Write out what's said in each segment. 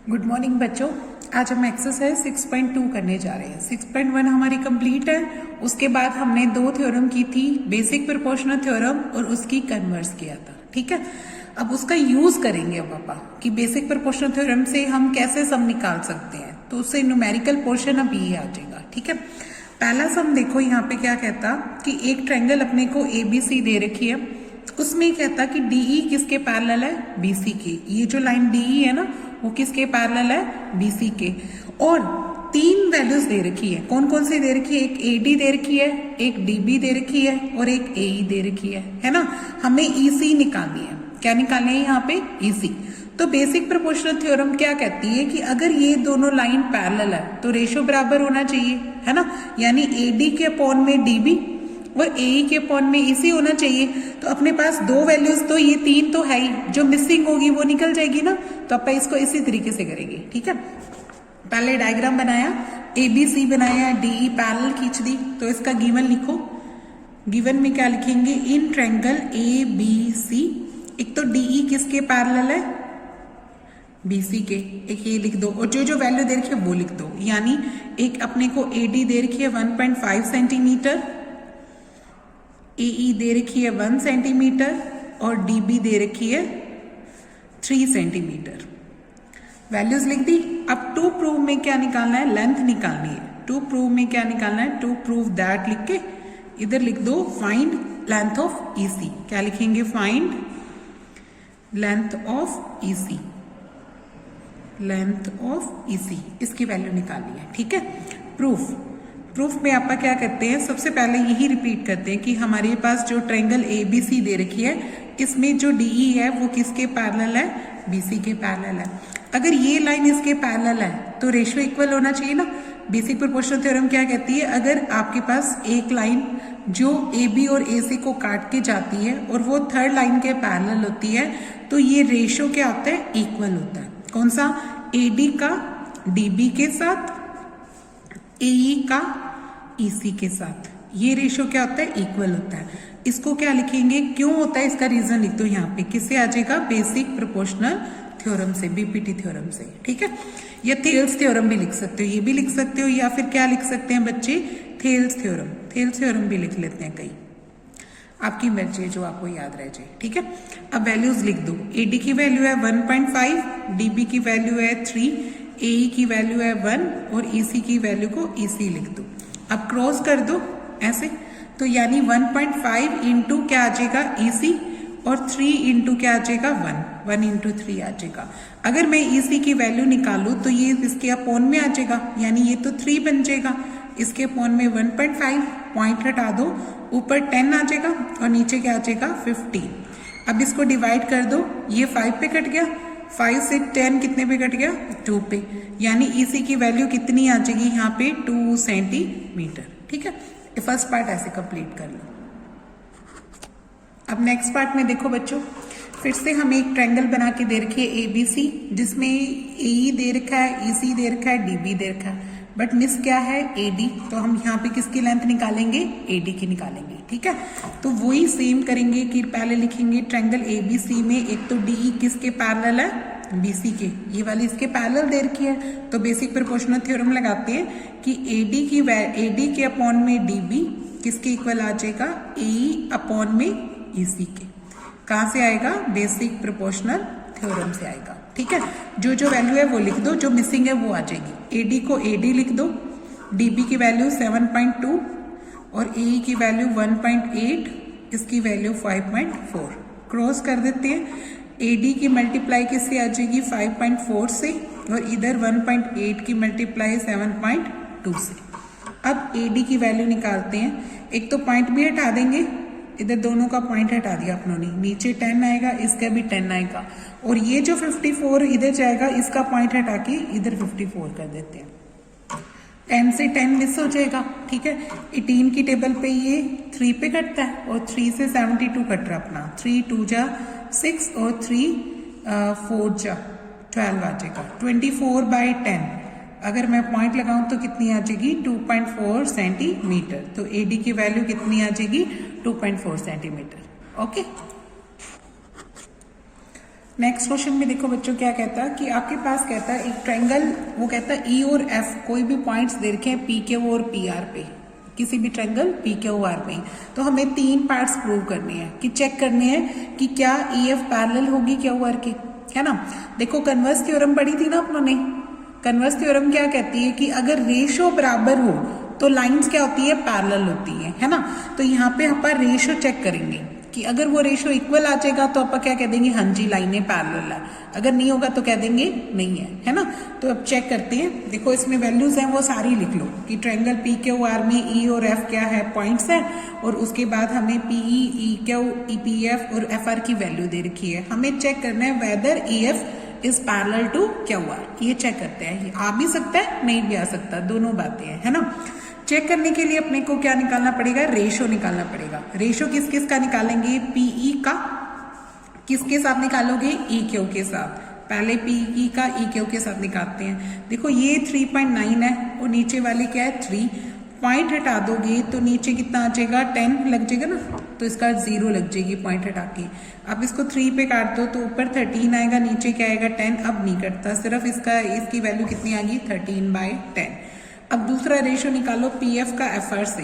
Good morning बच्चों। आज हम एक्सरसाइज 6.2 करने जा रहे हैं। 6.1 हमारी कंप्लीट है। उसके बाद हमने दो थ्योरम की थी, बेसिक प्रोपोर्शनल थ्योरम और उसकी कन्वर्स किया था। ठीक है, अब उसका यूज करेंगे पापा कि बेसिक प्रोपोर्शनल थ्योरम से हम कैसे सम निकाल सकते हैं। तो उससे न्यूमेरिकल पोर्शन अब ये आ जाएगा। ठीक है, पहला सम देखो यहाँ पे क्या कहता कि एक ट्रायंगल अपने को ABC दे रखी है, उसमें कहता कि DE किसके पैरेलल है, BC के। ये जो लाइन DE है ना वो किसके पैरेलल है, BC के। और तीन वैल्यूज दे रखी है। कौन कौन सी दे रखी है, एक AD दे रखी है, एक DB दे रखी है और एक AE दे रखी है ना। हमें EC निकालनी है। क्या निकालनी है यहाँ पे, EC। तो बेसिक प्रोपोर्शनल थ्योरम क्या कहती है कि अगर ये दोनों लाइन पैरेलल है तो रेशियो बराबर होना चाहिए, है ना। यानी AD के अपॉन में DB और AE के अपॉन में EC होना चाहिए। तो अपने पास दो वैल्यूज तो ये तीन तो है ही, जो मिसिंग होगी वो निकल जाएगी ना। तो अपन इसको इसी तरीके से करेंगे। ठीक है, पहले डायग्राम बनाया, ABC बनाया, DE पैरेलल खींच दी। तो इसका गिवन लिखो। गिवन में क्या लिखेंगे, इन ट्रायंगल ABC। एक तो DE किसके पैरेलल है, BC के। एक ये लिख दो और जो जो वैल्यू दे रखी है वो लिख दो। यानी एक अपने को AD दे रखी है 1.5 सेंटीमीटर, AE दे रखी है 1 सेंटीमीटर और DB दे रखी है 3 सेंटीमीटर। वैल्यूज लिख दी। अब टू प्रूव में क्या निकालना है, लेंथ निकालनी है। टू प्रूव में क्या निकालना है, टू प्रूव दैट लिख के इधर लिख दो फाइंड लेंथ ऑफ EC। क्या लिखेंगे, find length of EC। Length of EC, इसकी वैल्यू निकालनी है। ठीक है, प्रूफ। प्रूफ में आप क्या करते हैं, सबसे पहले यही रिपीट करते हैं कि हमारे पास जो ट्रायंगल ABC दे रखी है, इसमें जो DE है वो किसके पैरेलल है, BC के पैरेलल है। अगर ये लाइन इसके पैरेलल है तो रेशियो इक्वल होना चाहिए ना। बेसिक प्रोपोर्शनल थ्योरम क्या कहती है, अगर आपके पास एक लाइन जो AB और AC को काट के जाती है और वो थर्ड लाइन के पैरेलल होती है तो ये रेशियो क्या होता है, इक्वल होता है। कौन सा, AD का DB के साथ, AE का EC के साथ। ये रेशियो क्या होता है, इक्वल होता है। इसको क्या लिखेंगे, क्यों होता है, इसका रीजन लिख दो यहाँ पे। किससे आ जाएगा, बेसिक प्रोपोर्शनल थ्योरम से, BPT थ्योरम से। ठीक है, या थेल्स थ्योरम भी लिख सकते हो, ये भी लिख सकते हो, या फिर क्या लिख सकते हैं बच्चे, थेल्स थ्योरम। थेल्स थ्योरम भी लिख लेते हैं कई, आपकी मर्जी है जो आपको याद रह जाए। ठीक है, अब वैल्यूज लिख दो। AD की वैल्यू है 1.5, DB की वैल्यू है 3, AE की वैल्यू है 1 और EC की वैल्यू को EC लिख दो। अब क्रॉस कर दो ऐसे, तो यानी 1.5 इंटू क्या आ जाएगा, EC, और 3 इंटू क्या आ जाएगा, 1 इंटू 3 आ जाएगा। अगर मैं EC की वैल्यू निकालू तो ये इसके अपॉन में आ जाएगा, यानी ये तो 3 बन जाएगा। इसके अपॉन में 1.5, पॉइंट हटा दो, ऊपर 10 आ जाएगा और नीचे क्या आ जाएगा, 15। अब इसको डिवाइड कर दो, ये 5 पे कट गया, 5 से 10 कितने पे कट गया, 2 पे। यानी EC की वैल्यू कितनी आ जाएगी यहाँ पे, 2 सेंटीमीटर। ठीक है, फर्स्ट पार्ट ऐसे कंप्लीट कर लो। अब नेक्स्ट पार्ट में देखो बच्चों, फिर से हमें एक ट्रायंगल बना के दे रखी है ABC, जिसमें AE दे रखा है, EC दे रखा है, DB दे रखा है, बट मिस क्या है, AD। तो हम यहाँ पे किसकी लेंथ निकालेंगे, AD की निकालेंगे। ठीक है, तो वही सेम करेंगे कि पहले लिखेंगे ट्रायंगल ABC में एक तो DE किसके पैरेलल है, BC के। ये वाली इसके पैरेलल दे रखी है, तो बेसिक प्रोपोर्शनल थ्योरम लगाते हैं कि AD के अपॉन में DB किसके इक्वल आ जाएगा, AE अपॉन में EC के। कहाँ से आएगा, बेसिक प्रोपोर्शनल थ्योरम से आएगा। ठीक है, जो जो वैल्यू है वो लिख दो, जो मिसिंग है वो आ जाएगी। AD को AD लिख दो, DB की वैल्यू 7.2 और AE की वैल्यू 1.8, इसकी वैल्यू 5.4। क्रॉस कर देते हैं। AD की मल्टीप्लाई किससे आ जाएगी, 5.4 से, और इधर 1.8 की मल्टीप्लाई 7.2 से। अब AD की वैल्यू निकालते हैं। एक तो पॉइंट भी हटा देंगे, इधर दोनों का पॉइंट हटा दिया अपनों ने, नीचे 10 आएगा, इसका भी 10 आएगा, और ये जो 54 इधर जाएगा, इसका पॉइंट हटा के इधर 54 कर देते हैं। 10 से 10 मिस हो जाएगा। ठीक है, 18 की टेबल पे ये 3 पे कटता है और 3 से 72 कट रहा अपना, 3 2 जा 6 और 3 4 जा 12 आ जाएगा। 24/10 अगर मैं पॉइंट लगाऊं तो कितनी आ जाएगी, 2.4 सेंटीमीटर। तो AD की वैल्यू कितनी आ जाएगी, 2.4 सेंटीमीटर। ओके, नेक्स्ट क्वेश्चन में देखो बच्चों क्या कहता है कि आपके पास कहता है एक ट्रायंगल, वो कहता है ई और एफ कोई भी पॉइंट्स दे रखे हैं पी क्यू और पी आर पे, किसी भी ट्रायंगल पी क्यू आर पे। तो हमें तीन पार्ट्स प्रूव करने हैं कि चेक करने हैं कि क्या ई एफ पैरेलल होगी क्यू आर की, है ना। देखो कन्वर्स थ्योरम पढ़ी थी ना अपनों ने। कन्वर्स थ्योरम क्या कहती है कि अगर रेशो बराबर हो तो लाइंस क्या होती है, पैरेलल होती है ना। तो यहाँ पे अपन रेशो चेक करेंगे कि अगर वो रेशो इक्वल आ जाएगा तो अपन क्या कह देंगे, हाँ जी लाइनें पैरेलल है। अगर नहीं होगा तो कह देंगे नहीं है ना। तो अब चेक करते हैं। देखो इसमें वैल्यूज हैं वो सारी लिख लो कि ट्रायंगल पी क्यू आर में ई और एफ क्या है, पॉइंट्स है, और उसके बाद हमें PE, E Q, E P F और एफ आर की वैल्यू दे रखी है। हमें चेक करना है whether E F is parallel to Q R. ये चेक करते हैं। ये आ भी सकता है नहीं भी आ सकता, दोनों बातें हैं, है ना। चेक करने के लिए अपने को क्या निकालना पड़ेगा, रेशो निकालना पड़ेगा। रेशो किस किस का निकालेंगे, पीई का किसके साथ निकालोगे, ई क्यू के साथ। पहले पीई का ई क्यू के साथ निकालते हैं। देखो ये 3.9 है और नीचे वाली क्या है 3। पॉइंट हटा दोगे तो नीचे कितना आ जाएगा, 10 लग जाएगा ना, तो इसका 0 लग जाएगी पॉइंट हटा के। अब इसको 3 पे काट दो तो ऊपर 13 आएगा, नीचे क्या आएगा 10। अब नहीं कटता, सिर्फ इसकी वैल्यू कितनी आ गई 13/10। अब दूसरा रेशो निकालो पीएफ का एफआर से।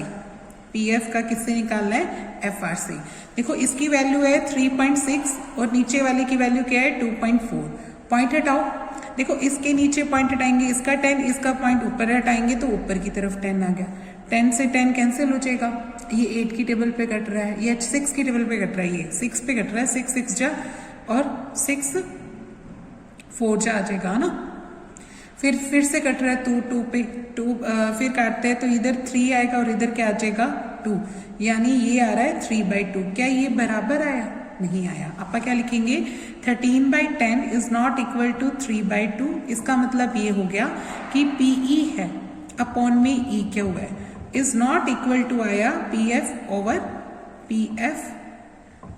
पीएफ का किससे निकालना है, एफआर से। देखो इसकी वैल्यू है 3.6 और नीचे वाले की वैल्यू क्या है 2.4। पॉइंट हटाओ। देखो इसके नीचे पॉइंट हटाएंगे, इसका 10, इसका पॉइंट ऊपर हटाएंगे तो ऊपर की तरफ 10 आ गया। 10 से 10 कैंसिल हो जाएगा। ये 8 की टेबल पे कट रहा है, ये 6 की टेबल पे कट रहा है, ये 6 पे कट रहा है। 6 6 जा और 6 4 जा आ जाएगा ना। फिर से कट रहा है 2 पे 2, फिर काटते हैं तो इधर 3 आएगा और इधर क्या आ जाएगा 2, यानी ये आ रहा है 3/2। क्या ये बराबर आया, नहीं आया। आप क्या लिखेंगे 13/10 इज नॉट इक्वल टू 3/2। इसका मतलब ये हो गया कि पीई है अपॉन में ई क्यू है, इज नॉट इक्वल टू आया पीएफ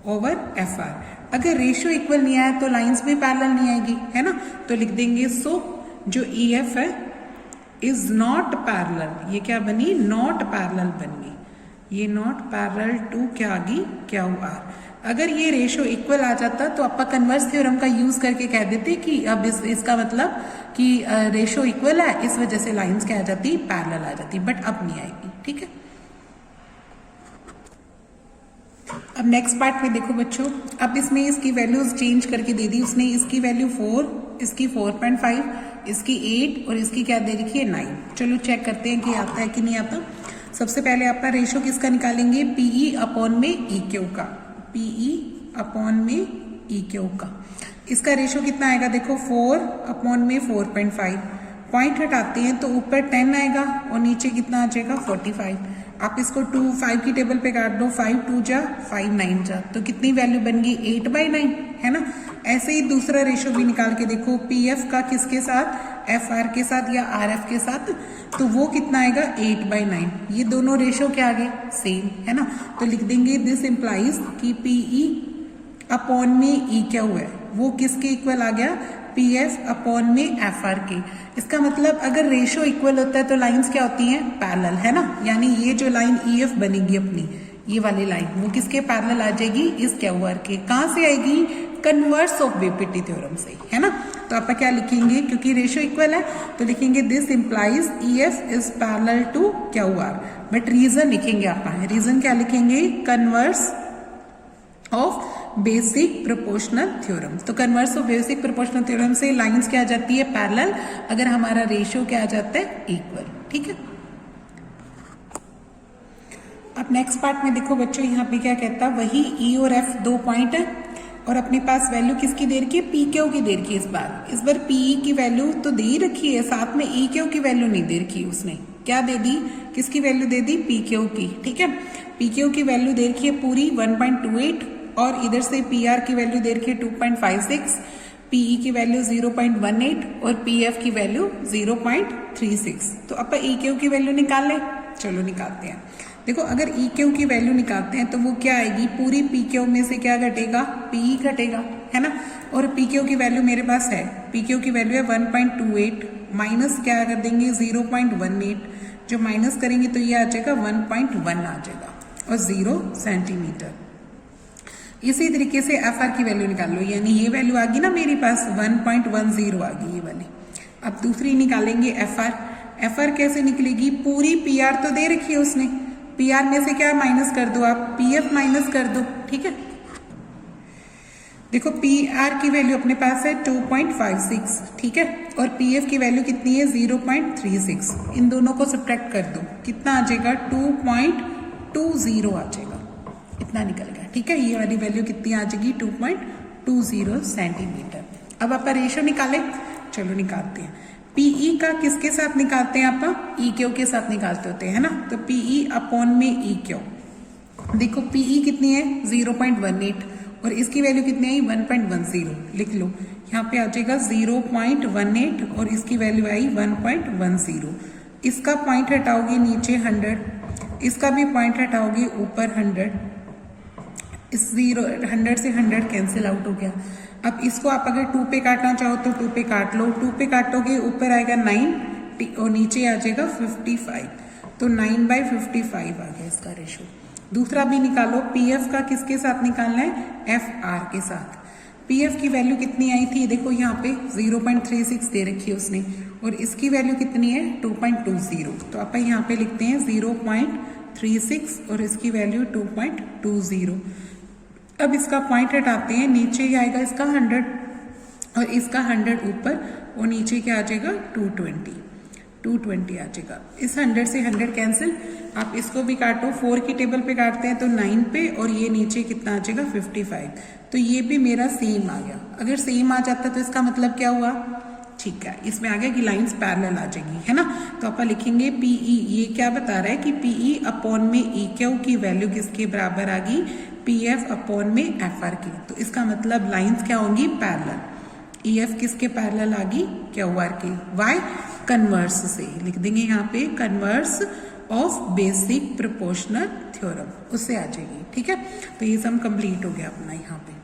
ओवर एफआर। अगर रेशियो इक्वल नहीं आया तो लाइंस भी पैरेलल नहीं आएगी, है ना। तो लिख देंगे सो जो ई एफ है इज नॉट पैरेलल। ये क्या बनी, नॉट पैरेलल बन गई। ये नॉट पैरेलल टू क्या आ गई, क्यू आर। अगर ये रेशो इक्वल आ जाता तो आप कन्वर्स थ्योरम का यूज करके कह देते कि अब इसका मतलब कि रेशो इक्वल है, इस वजह से लाइंस क्या आ जाती, पैरेलल आ जाती। बट अब नहीं आएगी, ठीक है। अब नेक्स्ट पार्ट में देखो बच्चों, अब इसमें इसकी वैल्यूज चेंज करके दे दी उसने। इसकी वैल्यू 4, इसकी 4.5, इसकी 8 और इसकी क्या दे रखी है 9। चलो चेक करते हैं कि आता है कि नहीं आता। सबसे पहले आपका रेशो किसका निकालेंगे, पीई अपॉन में ई क्यू का। पीई अपॉन में ई क्यू का इसका रेशो कितना आएगा, देखो 4 अपॉन में 4.5। पॉइंट हटाते हैं तो ऊपर 10 आएगा और नीचे कितना आ जाएगा 45। आप इसको 5 की टेबल पे काट दो, 5 2 जा 5 9 जा, तो कितनी वैल्यू बन गई 8/9, है ना। ऐसे ही दूसरा रेशो भी निकाल के देखो, पीएफ का किसके साथ, एफआर के साथ या आरएफ के साथ, तो वो कितना आएगा 8/9। ये दोनों रेशो क्या आ गए, सेम, है ना। तो लिख देंगे दिस इंप्लाइज कि पीई अपॉन में ई क्या हुआ है वो किसके इक्वल आ गया, पीएफ अपॉन में एफआर के। इसका मतलब अगर रेशो इक्वल होता है तो लाइंस क्या होती हैं, पैरेलल, है ना। यानी ये जो लाइन ईएफ बनेगी अपनी, ये वाली लाइन वो किसके पैरेलल आ जाएगी, इस क्यूआर के। कहां से आएगी, कन्वर्स ऑफ बीपीटी थ्योरम से, है ना। तो आप क्या लिखेंगे, क्योंकि रेशो इक्वल है तो लिखेंगे this implies EF is parallel to QR. But reason लिखेंगे आप, रीजन क्या लिखेंगे, converse of basic proportional theorem. तो converse of basic proportional theorem से लाइंस क्या आ जाती है, पैरेलल, अगर हमारा रेशियो क्या आ जाता है, इक्वल, ठीक है। अब नेक्स्ट पार्ट में देखो बच्चों, यहाँ पे क्या कहता है, वही ई और एफ 2 पॉइंट है और अपने पास वैल्यू किसकी दे रखी है, पी क्यू की दे रखी है। इस बार पीई की वैल्यू तो दे ही रखी है, साथ में ई क्यू की वैल्यू नहीं दे रखी। उसने क्या दे दी, किसकी वैल्यू दे दी, पी क्यू की, ठीक है। पी क्यू की वैल्यू दे रखी है पूरी 1.28 और इधर से पी आर की वैल्यू दे रखी है 2.56, पीई की वैल्यू 0.18 और पीएफ की वैल्यू 0.36। तो अब ई क्यू की वैल्यू निकाल लें, चलो निकालते हैं। देखो अगर ई क्यू की वैल्यू निकालते हैं तो वो क्या आएगी, पूरी पी क्यू में से क्या घटेगा, पीई घटेगा, है ना। और पी क्यू की वैल्यू मेरे पास है, पी क्यू की वैल्यू है 1.28 माइनस क्या कर देंगे 0.18, जो माइनस करेंगे तो ये आ जाएगा 1.1 आ जाएगा और 0 सेंटीमीटर। इसी तरीके से एफ आर की वैल्यू निकाल लो, यानी ये वैल्यू आ गई ना मेरे पास 1.10 आ गई ये वाली। अब दूसरी निकालेंगे एफ आर। एफ आर कैसे निकलेगी, पूरी पी आर तो दे रखी है उसने, पी आर में से क्या माइनस कर दो आप, पी एफ माइनस कर दो, ठीक है। देखो पी आर की वैल्यू अपने पास है 2.56, ठीक है, और पी एफ की वैल्यू कितनी है 0.36। इन दोनों को सब्ट्रैक्ट कर दो, कितना आ जाएगा 2.20 आ जाएगा, इतना निकल गया, ठीक है। ये वाली वैल्यू कितनी आ जाएगी 2.20 सेंटीमीटर। अब आप रेशो निकालें, चलो निकालते हैं। पीई का किसके साथ निकालते हैं आप, ई क्यू के साथ निकालते होते हैं ना, तो पीई अपॉन में ई क्यू। देखो पीई कितनी है 0.18 और इसकी वैल्यू कितनी आई 1.10, लिख लो यहाँ पे आ जाएगा 0.18 और इसकी वैल्यू आई 1.10। इसका पॉइंट हटाओगे नीचे 100, इसका भी पॉइंट हटाओगे ऊपर 100, इस 100 से 100 कैंसिल आउट हो गया। अब इसको आप अगर 2 पे काटना चाहो तो 2 पे काट लो, 2 पे काटोगे ऊपर आएगा 9 और नीचे आ जाएगा 55, तो 9/55 आ गया इसका रेशो। दूसरा भी निकालो, पीएफ का किसके साथ निकालना है, एफ आर के साथ। पीएफ की वैल्यू कितनी आई थी, देखो यहाँ पे 0.36 दे रखी है उसने और इसकी वैल्यू कितनी है 2.20, तो आप यहाँ पे लिखते हैं 0.36 और इसकी वैल्यू 2.20। अब इसका पॉइंट हटाते हैं, नीचे ही आएगा इसका 100 और इसका 100 ऊपर और नीचे क्या आ जाएगा 220 आ जाएगा। इस 100 से 100 कैंसिल, आप इसको भी काटो, 4 की टेबल पे काटते हैं तो 9 पे और ये नीचे कितना आ जाएगा 55, तो ये भी मेरा सेम आ गया। अगर सेम आ जाता तो इसका मतलब क्या हुआ, ठीक है, इसमें आ गया कि लाइंस पैरेलल आ जाएगी, है ना। तो आप लिखेंगे पीई, ये क्या बता रहा है कि पीई अपॉन में ई क्यू की वैल्यू किसके बराबर आ गई, पीएफ अपॉन में एफ आर की। तो इसका मतलब लाइंस क्या होंगी पैरेलल। ईएफ किसके पैरेलल आ गई, क्यू आर के। वाई, कन्वर्स से लिख देंगे यहाँ पे, converse of basic proportional theorem, उससे आ जाएगी, ठीक है। तो ये सम कंप्लीट हो गया अपना यहाँ पे।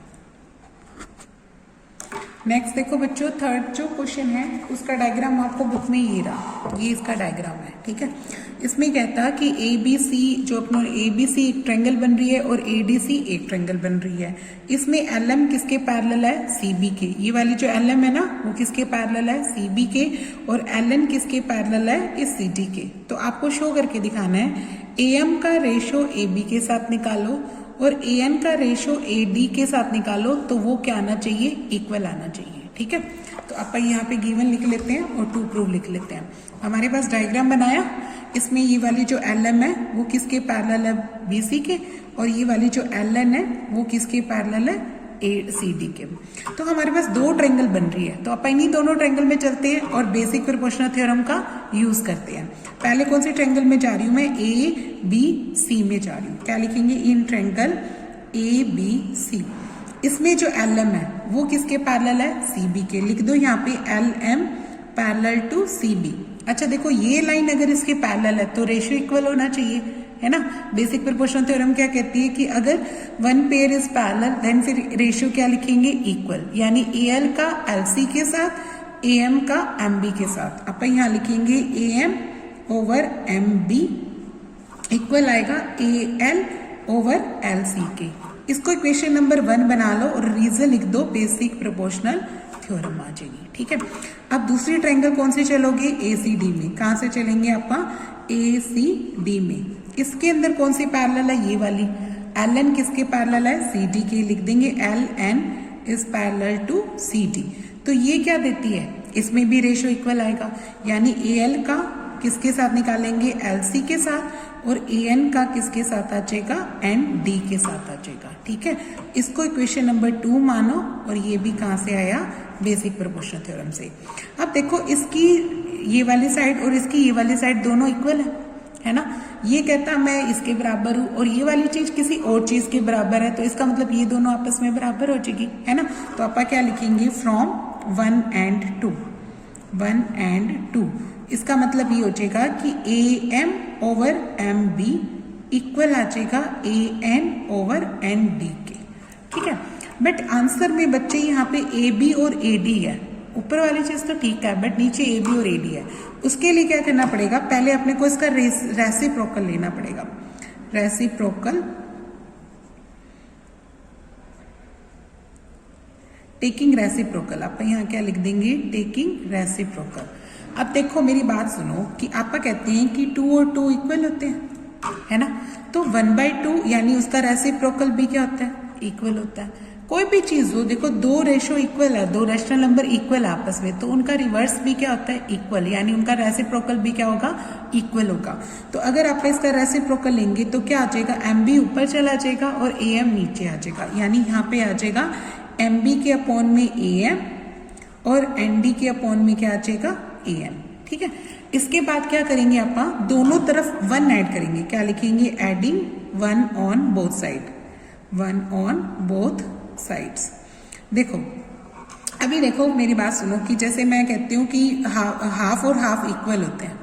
नेक्स्ट देखो बच्चों, थर्ड जो क्वेश्चन है उसका डायग्राम आपको बुक में ये रहा, ये इसका डायग्राम है, ठीक है। इसमें कहता है कि ए बी सी, जो अपना ए बी सी एक ट्रायंगल बन रही है और ए डी सी एक ट्रायंगल बन रही है। इसमें एल एम किसके पैरेलल है, सी बी के। ये वाली जो एल एम है ना वो किसके पैरेलल है, सी बी के, और एल एन किसके पैरेलल है, इस सी डी के। तो आपको शो करके दिखाना है, ए एम का रेशो ए बी के साथ निकालो और ए एन का रेशो ए डी के साथ निकालो, तो वो क्या आना चाहिए, इक्वल आना चाहिए, ठीक है। तो अपन यहाँ पे गिवन लिख लेते हैं और टू प्रूव लिख लेते हैं। हमारे पास डायग्राम बनाया, इसमें ये वाली जो एल एम है वो किसके पैरेलल है, बी सी के, और ये वाली जो एल एन है वो किसके पैरेलल है, ए सी डी के। तो हमारे पास दो ट्रायंगल बन रही है, तो अपन इन्हीं दोनों ट्रायंगल में चलते हैं और बेसिक प्रोपोर्शनल थ्योरम का यूज करते हैं। पहले कौन से ट्रायंगल में जा रही हूं मैं, ए बी सी में जा रही हूँ। क्या लिखेंगे, इन ट्रायंगल ए बी सी। इसमें जो एल एम है वो किसके पैरेलल है, सी बी के। लिख दो यहाँ पे L M parallel to C B. अच्छा देखो, ये लाइन अगर इसके पैरेलल है तो रेशियो इक्वल होना चाहिए, है ना। बेसिक प्रोपोर्शनल थ्योरम क्या कहती है कि अगर one pair is parallel then फिर रेशियो क्या लिखेंगे, इक्वल। यानी ए एल का एल सी के साथ, ए एम का एम बी के साथ। अपन यहाँ लिखेंगे A M over M B equal आएगा A L over L C के। इसको इक्वेशन नंबर 1 बना लो और रीजन लिख दो, बेसिक प्रोपोर्शनल थ्योरम आ जाएगी, ठीक है। अब दूसरी ट्रायंगल कौन से चलोगे, ए सी डी में। कहाँ से चलेंगे आप, ए सी डी में। इसके अंदर कौन सी पैरेलल है, ये वाली। एल एन किसके पैरेलल है, सी डी के। लिख देंगे L N is parallel to C D. तो ये क्या देती है, इसमें भी रेशियो इक्वल आएगा, यानी ए एल का किसके साथ निकालेंगे, एल सी के साथ, और ए एन का किसके साथ आ जाएगा, एन डी के साथ आ जाएगा, ठीक है। इसको इक्वेशन नंबर 2 मानो और ये भी कहाँ से आया, बेसिक प्रोपोर्शनल थ्योरम से। अब देखो, इसकी ये वाली साइड और इसकी ये वाली साइड दोनों इक्वल है ना। ये कहता मैं इसके बराबर हूँ और ये वाली चीज किसी और चीज के बराबर है, तो इसका मतलब ये दोनों आपस में बराबर हो जाएगी, है ना। तो आप क्या लिखेंगे, फ्रॉम 1 and 2, 1 and 2। इसका मतलब ये हो जाएगा कि A M over M B equal आ जाएगा A N over N D के, ठीक है। बट आंसर में बच्चे यहाँ पे ए बी और ए डी है, ऊपर वाली चीज तो ठीक है, बट नीचे ए बी और ए डी है। उसके लिए क्या करना पड़ेगा, पहले अपने को इसका रेसिप्रोकल लेना पड़ेगा। रेसिप्रोकल टेकिंग रेसिप्रोकल आप यहाँ क्या लिख देंगे, टेकिंग रेसिप्रोकल। अब देखो मेरी बात सुनो कि आप कहते हैं कि 2 और 2 इक्वल होते हैं, है ना, तो 1/2 यानी उसका रेसिप्रोकल भी क्या होता है, इक्वल होता है। कोई भी चीज हो, देखो 2 रेशो इक्वल है, 2 रैशनल नंबर इक्वल आपस में, तो उनका रिवर्स भी क्या होता है, इक्वल, यानी उनका रेसिप्रोकल भी क्या होगा, इक्वल होगा। तो अगर आप इसका रेसिप्रोकल लेंगे तो क्या आ जाएगा, एम बी ऊपर चला जाएगा और ए एम नीचे आ जाएगा, यानी यहाँ पे आ जाएगा एम बी के अपॉन में ए एम और एन डी के अपॉन में क्या आ जाएगा, ए एम। ठीक है, इसके बाद क्या करेंगे, आप दोनों तरफ 1 ऐड करेंगे, क्या लिखेंगे, adding 1 on both side, 1 on both sides. देखो अभी देखो मेरी बात सुनो कि जैसे मैं कहती हूँ कि हाफ और हाफ इक्वल होते हैं,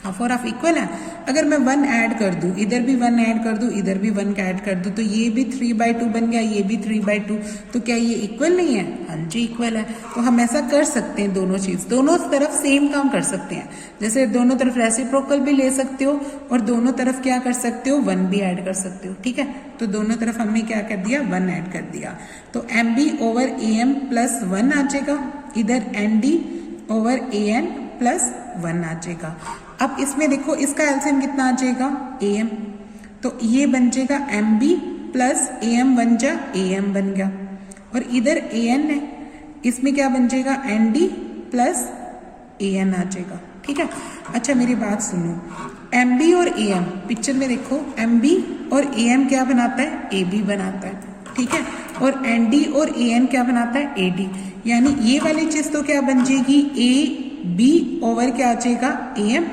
हाफ और हाफ इक्वल है, अगर मैं 1 ऐड कर दूं, इधर भी 1 ऐड कर दूं, इधर भी 1 ऐड कर दूं, तो ये भी 3/2 बन गया, ये भी 3/2, तो क्या ये इक्वल नहीं है, हाँ जी इक्वल है। तो हम ऐसा कर सकते हैं, दोनों चीज दोनों तरफ सेम काम कर सकते हैं, जैसे दोनों तरफ रेसिप्रोकल भी ले सकते हो और दोनों तरफ क्या कर सकते हो, 1 भी ऐड कर सकते हो। ठीक है, तो दोनों तरफ हमने क्या कर दिया, 1 ऐड कर दिया, तो M B over A M plus 1 आ जाएगा, इधर N D over A N plus 1 आ जाएगा। अब इसमें देखो इसका एलसीएम कितना आ जाएगा, ए एम, तो ये बन जाएगा M B plus A M बन जा, ए एम बन गया, और इधर ए एन है, इसमें क्या बन जाएगा, N D plus A N आ जाएगा। ठीक है, अच्छा मेरी बात सुनो, एम बी और ए एम पिक्चर में देखो, एम बी और ए एम क्या बनाता है, ए बी बनाता है। ठीक है, और एन डी और ए एन क्या बनाता है, ए डी, यानी ये वाली चीज तो क्या बन जाएगी, ए बी ओवर क्या आ जाएगा, ए एम,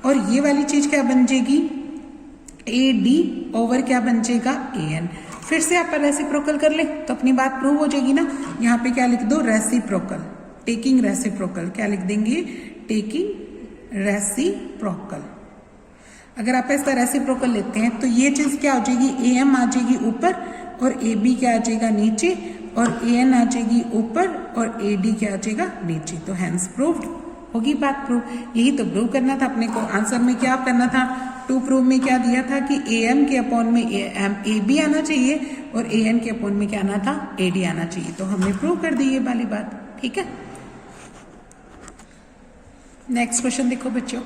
और ये वाली चीज क्या बन जाएगी, ए डी ओवर क्या बन जाएगा, ए एन। फिर से आप रेसिप्रोकल कर ले तो अपनी बात प्रूव हो जाएगी ना। यहाँ पे क्या लिख दो, रेसिप्रोकल, टेकिंग रेसिप्रोकल, क्या लिख देंगे, टेकिंग रेसिप्रोकल। अगर आप इसका रेसिप्रोकल लेते हैं तो ये चीज क्या हो जाएगी, ए एम आ जाएगी ऊपर और ए बी क्या आ जाएगा नीचे, और ए एन आ जाएगी ऊपर और ए डी क्या आ जाएगा नीचे, तो हैंस प्रूव्ड होगी बात प्रूव। यही तो प्रूव करना था अपने को, आंसर में क्या करना था, टू प्रूव में क्या दिया था कि ए एम के अपॉन में ए बी आना चाहिए और ए एन के अपॉन में क्या आना था, ए डी आना चाहिए, तो हमने प्रूव कर दी ये वाली बात। ठीक है, नेक्स्ट क्वेश्चन देखो बच्चों,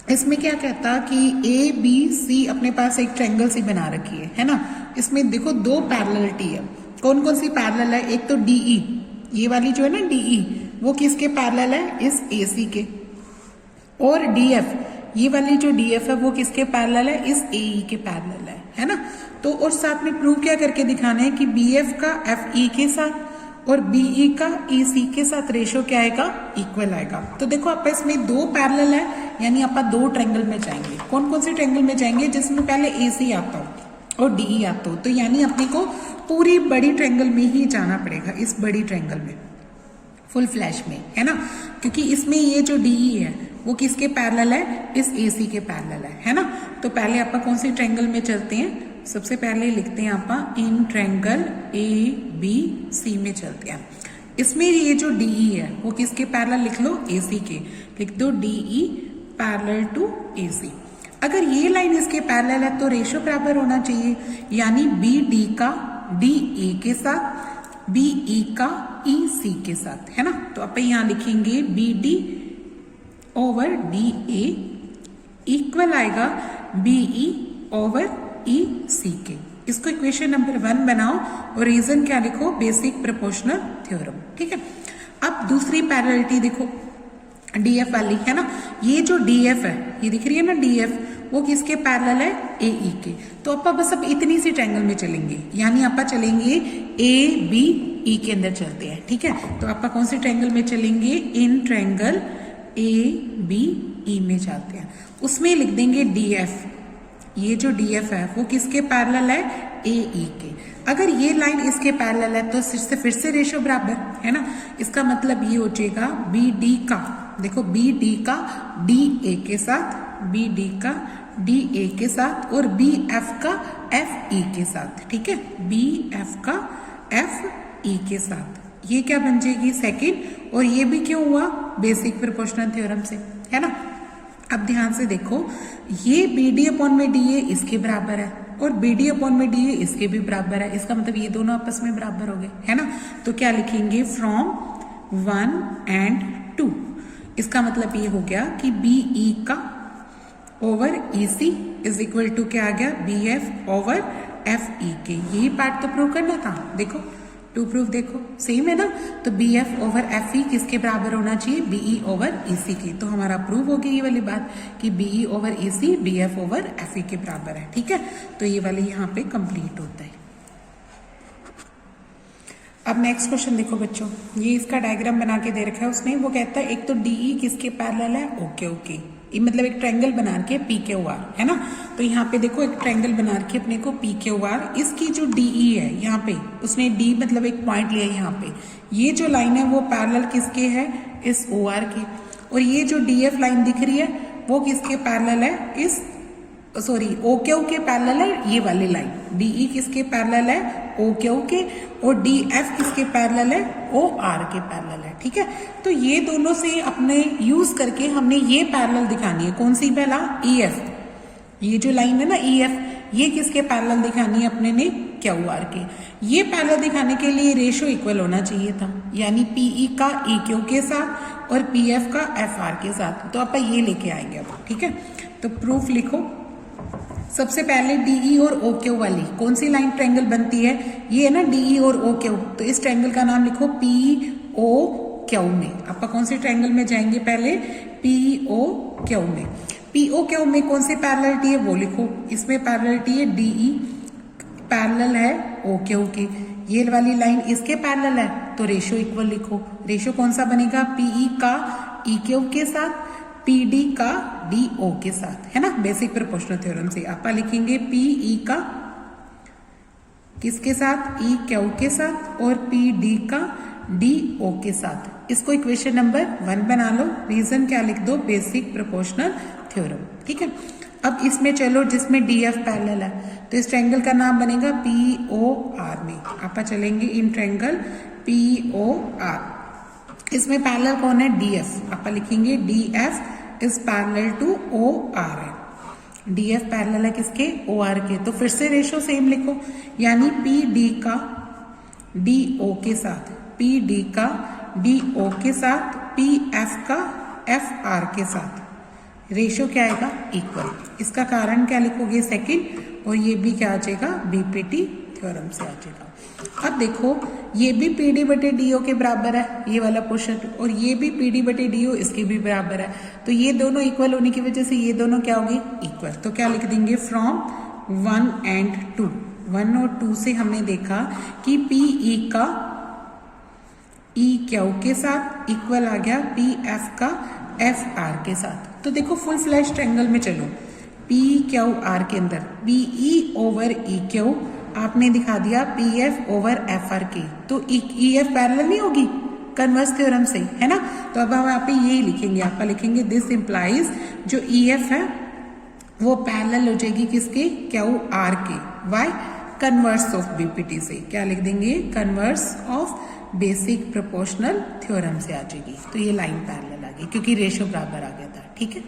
इसमें क्या कहता कि ए बी सी अपने पास एक ट्रायंगल सी बना रखी है ना, इसमें देखो 2 पैरेललिटी है, कौन कौन सी पैरेलल है, एक तो डीई, ये वाली जो है ना डीई, वो किसके पैरेलल है, इस एसी के, और डीएफ, ये वाली जो डीएफ है वो किसके पैरेलल है, इस एई के पैरेलल है ना। तो और साथ में प्रूव क्या करके दिखाना है कि बीएफ का एफई के साथ और बीई का ईसी के साथ रेशो क्या आएगा, इक्वल आएगा। तो देखो आप इसमें 2 पैरेलल है, यानी आप 2 ट्रायंगल में जाएंगे, कौन कौन से ट्रायंगल में जाएंगे, जिसमें पहले एसी आता हो और डीई आता हो, तो यानी अपने को पूरी बड़ी ट्रायंगल में ही जाना पड़ेगा, इस बड़ी ट्रायंगल में, फुल फ्लैश में, है ना, क्योंकि इसमें ये जो डीई है वो किसके पैरेलल है, इस एसी के पैरेलल है ना। तो पहले आप कौन सी ट्रायंगल में चलते हैं, सबसे पहले लिखते हैं आप इन ट्रायंगल ए बी सी में चलते हैं। इसमें ये जो डीई है वो किसके पैरेलल, लिख लो एसी के, लिख दो डीई पैरेलल टू एसी। अगर ये लाइन इसके पैरेलल है तो रेशो बराबर होना चाहिए, यानी बी डी का डी ए के साथ, बी ई का ई सी के साथ, है ना। तो आप यहाँ लिखेंगे B D over D A equal आएगा बीई ओवर ई सी के। इसको इक्वेशन नंबर 1 बनाओ और रीजन क्या लिखो, बेसिक प्रोपोर्शनल थ्योरम। ठीक है, अब दूसरी पैरेललिटी देखो डीएफ वाली, है ना, ये जो डीएफ है ये दिख रही है ना डीएफ, वो किसके पैरेलल है, एई के। तो आप बस अब इतनी सी ट्रायंगल में चलेंगे, यानी आप चलेंगे ए बी ई के अंदर चलते हैं। ठीक है, तो आप कौन सी ट्रायंगल में चलेंगे, in triangle A B E में जाते हैं, उसमें लिख देंगे डीएफ, ये जो डीएफ है वो किसके पैरेलल है, एई के। अगर ये लाइन इसके पैरेलल है तो फिर से रेशो बराबर, है ना। इसका मतलब ये हो जाएगा बी डी का, देखो बी डी का डी ए के साथ, बी डी का डी ए के साथ, और बी एफ का एफ ई के साथ। ठीक है, बी एफ का एफ ई के साथ, ये क्या बन जाएगी सेकंड, और ये भी क्यों हुआ, बेसिक प्रोपोर्शनल थ्योरम से, है ना। अब ध्यान से देखो, ये बी डी अपॉन में डी ए इसके बराबर और बी डी अपॉन में डी इसके भी बराबर है, इसका मतलब ये दोनों आपस में बराबर हो गए, है ना। तो क्या लिखेंगे, फ्रॉम 1 and 2। इसका मतलब ये हो गया कि बी ई का over E C is equal to क्या आ गया, B F over F E के। यही पार्ट तो प्रूव करना था। देखो टू प्रूफ देखो सेम है ना। तो B F over F E किसके बराबर होना चाहिए, बीई ओवर ई सी के। तो हमारा प्रूव हो गई ये वाली बात कि BE over E C B F over F E के बराबर है, ठीक है। तो ये वाली यहाँ पे कंप्लीट होता है। अब नेक्स्ट क्वेश्चन देखो बच्चों, ये इसका डायग्राम बना के दे रखा है उसने। वो कहता है एक तो डीई किसके पैरेलल है, ओके ओके, ये मतलब एक ट्रायंगल बना के पी क्यू आर, है ना। तो यहाँ पे देखो एक ट्रायंगल बना के अपने को पी क्यू आर, इसकी जो डीई है यहाँ पे उसने डी मतलब एक पॉइंट लिया यहाँ पे, ये जो लाइन है वो पैरेलल किसके है, इस ओ आर के। और ये जो डी एफ लाइन दिख रही है वो किसके पैरेलल है, इस सॉरी ओ क्यू के पैरेलल है ये वाली लाइन। डीई किसके पैरेलल है, ओ क्यू के, और डी एफ किसके पैरेलल है, ओ आर के पैरेलल है, ठीक है। तो ये दोनों से अपने यूज करके हमने ये पैरेलल दिखानी है, कौन सी पहला, ई एफ, ये जो लाइन है ना ई एफ, ये किसके पैरेलल दिखानी है अपने ने, क्यू आर के। ये पैरेलल दिखाने के लिए रेशो इक्वल होना चाहिए था, यानी पीई का ई क्यू के साथ और पी एफ का एफ आर के साथ। तो आप ये लेके आएंगे अब, ठीक है। तो प्रूफ लिखो। सबसे पहले डीई और ओ क्यू वाली कौन सी लाइन ट्रायंगल बनती है, ये है ना डीई और ओ क्यू। तो इस ट्रायंगल का नाम लिखो पी ओ क्यू में। आप कौन से ट्रायंगल में जाएंगे, पहले पी ओ क्यू में। पी ओ क्यू में कौन सी पैरेललिटी है वो लिखो। इसमें पैरेललिटी है डीई पैरेलल है ओ क्यू के, ये वाली लाइन इसके पैरेलल है, तो रेशो इक्वल लिखो। रेशो कौन सा बनेगा, पीई का ई क्यू के साथ, पीडी का डी ओ के साथ, है ना। बेसिक प्रोपोर्शनल थ्योरम से आप लिखेंगे पीई का किसके साथ, ई क्यू के साथ, और पीडी का डी ओ के साथ। इसको इक्वेशन नंबर 1 बना लो। रीजन क्या लिख दो, बेसिक प्रोपोर्शनल थ्योरम, ठीक है। अब इसमें चलो जिसमें डी एफ पैरेलल है, तो इस ट्रायंगल का नाम बनेगा पी ओ आर में। आप चलेंगे in triangle P O R. इसमें पैरेलल कौन है, डी एफ। आप लिखेंगे D F is parallel to O R है। डी एफ पैरेलल है किसके, ओ आर के। तो फिर से रेशो सेम लिखो, यानी पी डी का डी ओ के साथ, पी डी का डी ओ के साथ, पी एफ का एफ आर के साथ। रेशो क्या आएगा, इक्वल। इसका कारण क्या लिखोगे, सेकंड, और ये भी क्या आ जाएगा, बीपीटी थ्योरम से आ जाएगा। अब देखो ये भी पीडी बटे डीओ के बराबर है ये वाला पोर्शन, और ये भी पीडी बटे डीओ इसके भी बराबर है। तो ये दोनों इक्वल होने की वजह से ये दोनों क्या होगी, इक्वल। तो क्या लिख देंगे, फ्रॉम 1 and 2। 1 और 2 से हमने देखा कि पीई का ई क्यू के साथ इक्वल आ गया पी एफ का एफ आर के साथ। तो देखो फुल फ्लैश ट्रायंगल में चलो, पी क्यू आर के अंदर बीई ओवर ई क्यू आपने दिखा दिया P F over F R के। तो ई एफ पैरेलल नहीं होगी कन्वर्स थ्योरम से, है ना। तो अब हम यहाँ पे यही लिखेंगे, आप लिखेंगे दिस इंप्लाइज जो ई एफ है वो पैरेलल हो जाएगी किसके, क्यू आर के। वाई, कन्वर्स ऑफ बीपीटी से। क्या लिख देंगे, converse of basic proportional theorem से आ जाएगी। तो ये लाइन पैरेलल आ गई क्योंकि रेशो बराबर आ गया था, ठीक है।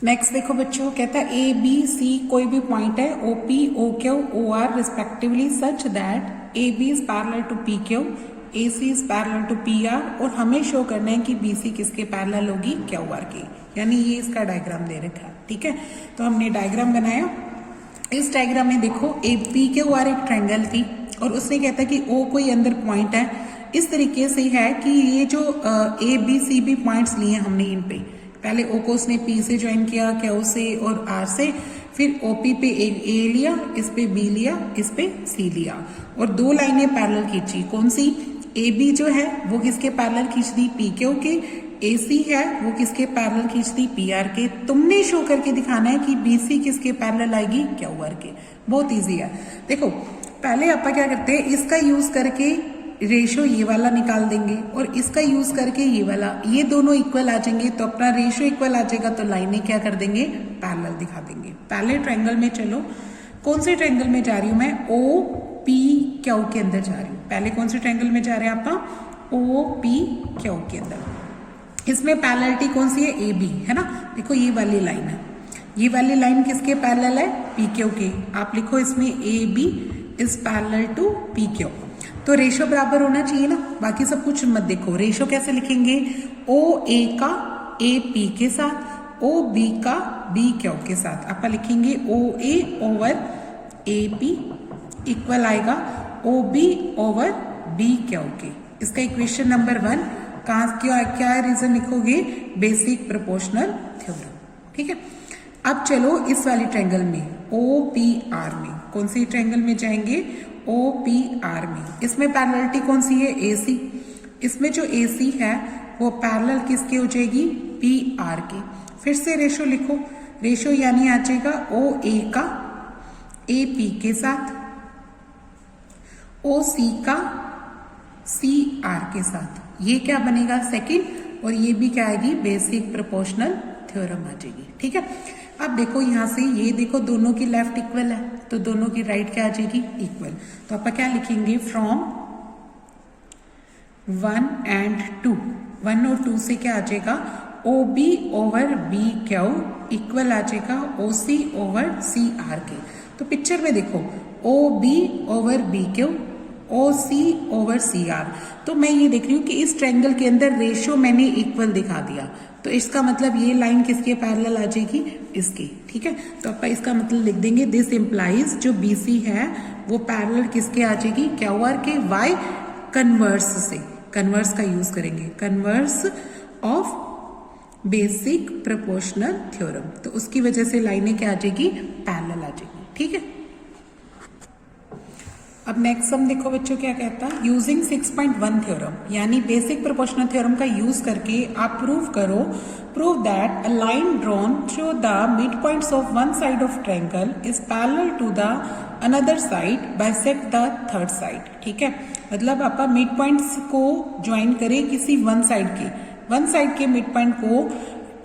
नेक्स्ट देखो बच्चों, कहता है ए बी सी कोई भी पॉइंट है O P O Q O R respectively such that A B is parallel to P Q, A C is parallel to P R, और हमें शो करना है कि बी सी किसके पैरेलल होगी, क्यू आर के। यानी ये इसका डायग्राम दे रखा है, ठीक है। तो हमने डायग्राम बनाया। इस डायग्राम में देखो ए पी क्यू आर एक ट्रायंगल थी, और उसने कहता है कि ओ कोई अंदर पॉइंट है। इस तरीके से है कि ये जो A B C B points लिए हमने इन पे, पहले ओ को उसने पी से ज्वाइन किया, क्यू से और आर से, फिर ओपी पे ए लिया, इस पे बी लिया, इस पे सी लिया, और दो लाइनें पैरेलल खींची। कौन सी, ए बी जो है वो किसके पैरेलल खींच दी, पी क्यू के। ए सी है वो किसके पैरेलल खींच दी, पी आर के। तुमने शो करके दिखाना है कि बी सी किसके पैरेलल आएगी, क्यू आर के। बहुत ईजी है। देखो पहले आप क्या करते हैं, इसका यूज करके रेशो ये वाला निकाल देंगे, और इसका यूज करके ये वाला, ये दोनों इक्वल आ जाएंगे। तो अपना रेशो इक्वल आ जाएगा, तो लाइनें क्या कर देंगे, पैरेलल दिखा देंगे। पहले ट्रायंगल में चलो, कौन से ट्रायंगल में जा रही हूं मैं, ओ पी क्यू के अंदर जा रही हूँ। पहले कौन से ट्रायंगल में जा रहे हैं आप, ओ पी क्यू के अंदर। इसमें पैरेललिटी कौन सी है, ए बी, है ना। देखो ये वाली लाइन है, ये वाली लाइन किसके पैरेलल है? पी क्यू के। आप लिखो इसमें A B is parallel to P Q. तो रेशो बराबर होना चाहिए ना, बाकी सब कुछ मत देखो। रेशो कैसे लिखेंगे? ओ ए का ए पी के साथ, ओ बी का बी क्यू के साथ। आप लिखेंगे O A over A P equal आएगा O B over B Q के। इसका इक्वेशन नंबर 1 क्या रीजन लिखोगे? Basic proportional theorem. ठीक है, अब चलो इस वाली ट्रायंगल में ओ पी आर में, कौन सी ट्रायंगल में जाएंगे? ओ पी आर में। इसमें पैरेललिटी कौन सी है? ए सी। इसमें जो ए सी है वो पैरेलल किसके हो जाएगी? पी आर के। फिर से रेशो लिखो, रेशो यानी आ जाएगा ओ ए का ए पी के साथ, ओ सी का सी आर के साथ। ये क्या बनेगा? सेकंड। और ये भी क्या आएगी? बेसिक प्रोपोर्शनल थ्योरम आ जाएगी। ठीक है, अब देखो यहां से ये देखो दोनों की लेफ्ट इक्वल है तो दोनों की राइट क्या आ जाएगी? इक्वल। तो आप क्या लिखेंगे? फ्रॉम 1 and 2, 1 और 2 से क्या आ जाएगा? O B over B Q equal आ जाएगा O C over C are के। तो पिक्चर में देखो O B over B Q, O C over C R. तो मैं ये देख रही हूँ कि इस ट्रायंगल के अंदर रेशो मैंने इक्वल दिखा दिया, तो इसका मतलब ये लाइन किसके पैरेलल आ जाएगी? इसकी। ठीक है, तो आप इसका मतलब लिख देंगे दिस इम्प्लाइज जो बी सी है वो पैरेलल किसके आ जाएगी? क्यू आर के। वाई? कन्वर्स से, कन्वर्स का यूज करेंगे, converse of basic proportional theorem. तो उसकी वजह से लाइनें क्या आ जाएगी? पैरेलल आ जाएगी। ठीक है, अब नेक्स्ट सम देखो बच्चों क्या कहता है? यूजिंग 6.1 थ्योरम, यानी बेसिक प्रोपोर्शनल थ्योरम का यूज करके आप prove that a line drawn through the mid points of one side of triangle is parallel to the another side bisect the third side. ठीक है, मतलब आप मिड पॉइंट्स को join करें किसी वन साइड के मिड पॉइंट को,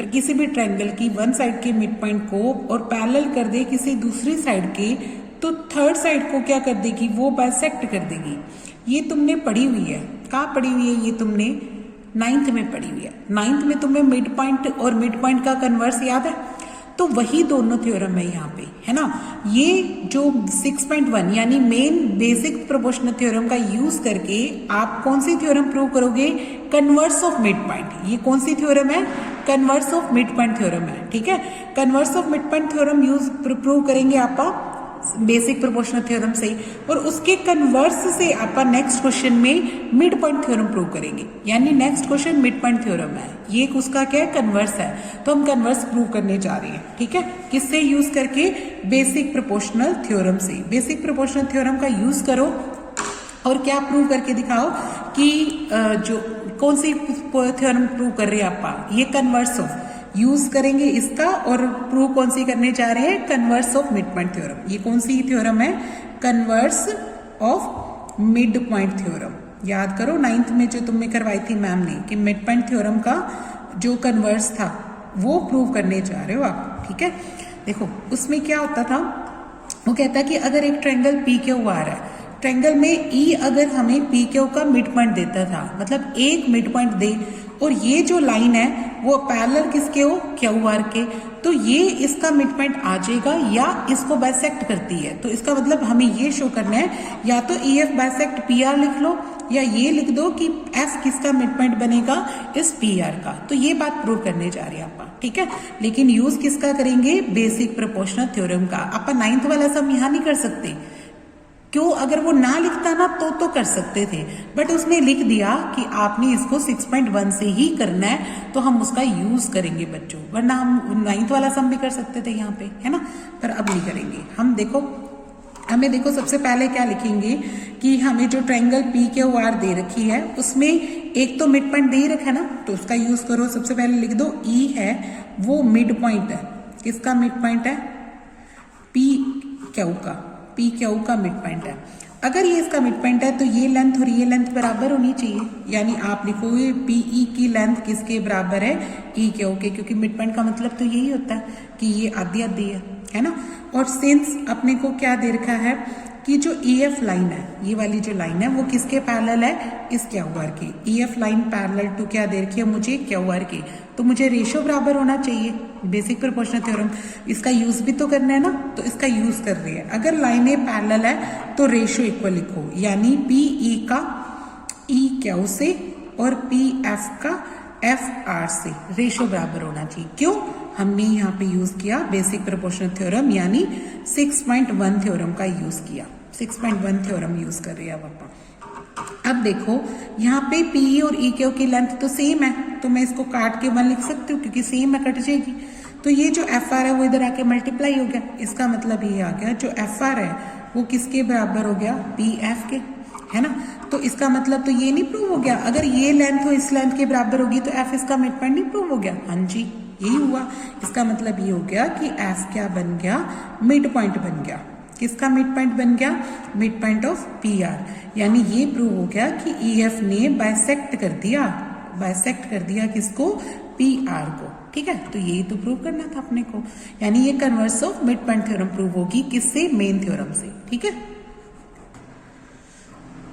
किसी भी ट्रायंगल की वन साइड के मिड पॉइंट को, और पैरेलल कर दे किसी दूसरी साइड के, तो थर्ड साइड को क्या कर देगी? वो बाइसेक्ट कर देगी। ये तुमने पढ़ी हुई है। कहाँ पढ़ी हुई है? ये तुमने 9th में पढ़ी हुई है। 9th में तुम्हें मिड पॉइंट और मिड पॉइंट का कन्वर्स याद है? तो वही दोनों थ्योरम है यहाँ पे, है ना। ये जो 6.1 यानी मेन बेसिक प्रोपोर्शनल थ्योरम का यूज करके आप कौन सी थ्योरम प्रूव करोगे? Converse of mid point. ये कौन सी थ्योरम है? Converse of mid point theorem है। ठीक है, converse of mid point theorem use prove करेंगे आप बेसिक प्रोपोर्शनल थ्योरम से, और उसके कन्वर्स से आप नेक्स्ट क्वेश्चन में मिड पॉइंट थ्योरम प्रूव करेंगे। यानी next question mid point theorem है, ये उसका क्या है? कन्वर्स है। तो हम कन्वर्स प्रूव करने जा रहे हैं। ठीक है, किससे यूज करके? बेसिक प्रोपोर्शनल थ्योरम से। बेसिक प्रोपोर्शनल थ्योरम का यूज करो और क्या प्रूव करके दिखाओ कि जो कौन सी थ्योरम प्रूव कर रहे हैं आप? ये कन्वर्स ऑफ यूज करेंगे इसका, और प्रूव कौन सी करने जा रहे हैं? Converse of mid point theorem. ये कौन सी थ्योरम है? Converse of mid point theorem. याद करो 9th में जो तुमने करवाई थी मैम ने कि मिड पॉइंट थ्योरम का जो कन्वर्स था वो प्रूव करने जा रहे हो आप। ठीक है, देखो उसमें क्या होता था, वो कहता है कि अगर एक ट्रायंगल पी क्यू आ रहा है, ट्रायंगल में ई अगर हमें पी क्यू का मिड पॉइंट देता था, मतलब एक मिड पॉइंट दे, और ये जो लाइन है वो पैरेलल किसके हो? क्यू आर के, तो ये इसका मिड पॉइंट आ जाएगा या इसको बाइसेक्ट करती है। तो इसका मतलब हमें ये शो करना है, या तो E F bisect P R लिख लो, या ये लिख दो कि एफ किसका मिड पॉइंट बनेगा? इस पी आर का। तो ये बात प्रूव करने जा रहे हैं आप। ठीक है, लेकिन यूज किसका करेंगे? बेसिक प्रोपोर्शनल थ्योरम का। आप 9th वाला सम यहाँ नहीं कर सकते। क्यों? अगर वो ना लिखता ना तो कर सकते थे, बट उसने लिख दिया कि आपने इसको 6.1 से ही करना है, तो हम उसका यूज करेंगे बच्चों, वरना हम 9th वाला सम भी कर सकते थे यहाँ पे, है ना, पर अब नहीं करेंगे हम। हमें देखो सबसे पहले क्या लिखेंगे कि हमें जो ट्रायंगल पी क्यू आर दे रखी है उसमें एक तो मिड पॉइंट दे रखा है ना, तो उसका यूज करो। सबसे पहले लिख दो ई है वो मिड पॉइंट है। किसका मिड पॉइंट है? पी क्यू का। पी क्यू का मिड पॉइंट है। अगर ये इसका मिड पॉइंट है तो ये लेंथ और ये लेंथ बराबर होनी चाहिए, यानी आप लिखोगे पीई की लेंथ किसके बराबर है? ई क्यू के, क्योंकि मिड पॉइंट का मतलब तो यही होता है कि ये आधी आधी है ना। और सिंस अपने को क्या दे रखा है कि जो EF लाइन है, ये वाली जो लाइन है वो किसके पैरेलल है, इस QR के। EF लाइन पैरेलल टू क्या दे रखी है मुझे, QR के। तो मुझे रेशियो बराबर होना चाहिए, बेसिक प्रोपोर्शनल थ्योरम। इसका यूज भी तो करना है ना, तो इसका यूज कर रही है। अगर लाइनें पैरेलल है तो रेशियो इक्वल लिखो, यानी PE का EQ से और PF का FR से रेशियो बराबर होना चाहिए। क्यों, हमने यहाँ पे यूज किया बेसिक प्रोपोर्शनल थ्योरम, यानी 6.1 थ्योरम का यूज किया। 6.1 थ्योरम यूज कर रहे हैं पापा। अब देखो यहाँ पे PE और EQ की लेंथ तो सेम है, तो मैं इसको काट के 1 लिख सकती हूँ क्योंकि सेम है, कट जाएगी। तो ये जो FR है वो इधर आके मल्टीप्लाई हो गया। इसका मतलब ये आ गया जो FR है वो किसके बराबर हो गया, PF के, है ना। तो इसका मतलब तो ये नहीं प्रूव हो गया, अगर ये लेंथ हो इस लेंथ के बराबर होगी तो F इसका मिड पॉइंट नहीं प्रूव हो गया। हाँ जी, यही हुआ। इसका मतलब ये हो गया कि F क्या बन गया, मिड पॉइंट बन गया। किसका मिड पॉइंट बन गया, मिड पॉइंट ऑफ PR। यानी ये प्रूव हो गया कि EF ने बाइसेक्ट कर दिया किसको, PR को। ठीक है, तो यही तो प्रूव करना था अपने को, यानी ये converse of mid point theorem prove होगी किससे, मेन थ्योरम से। ठीक है,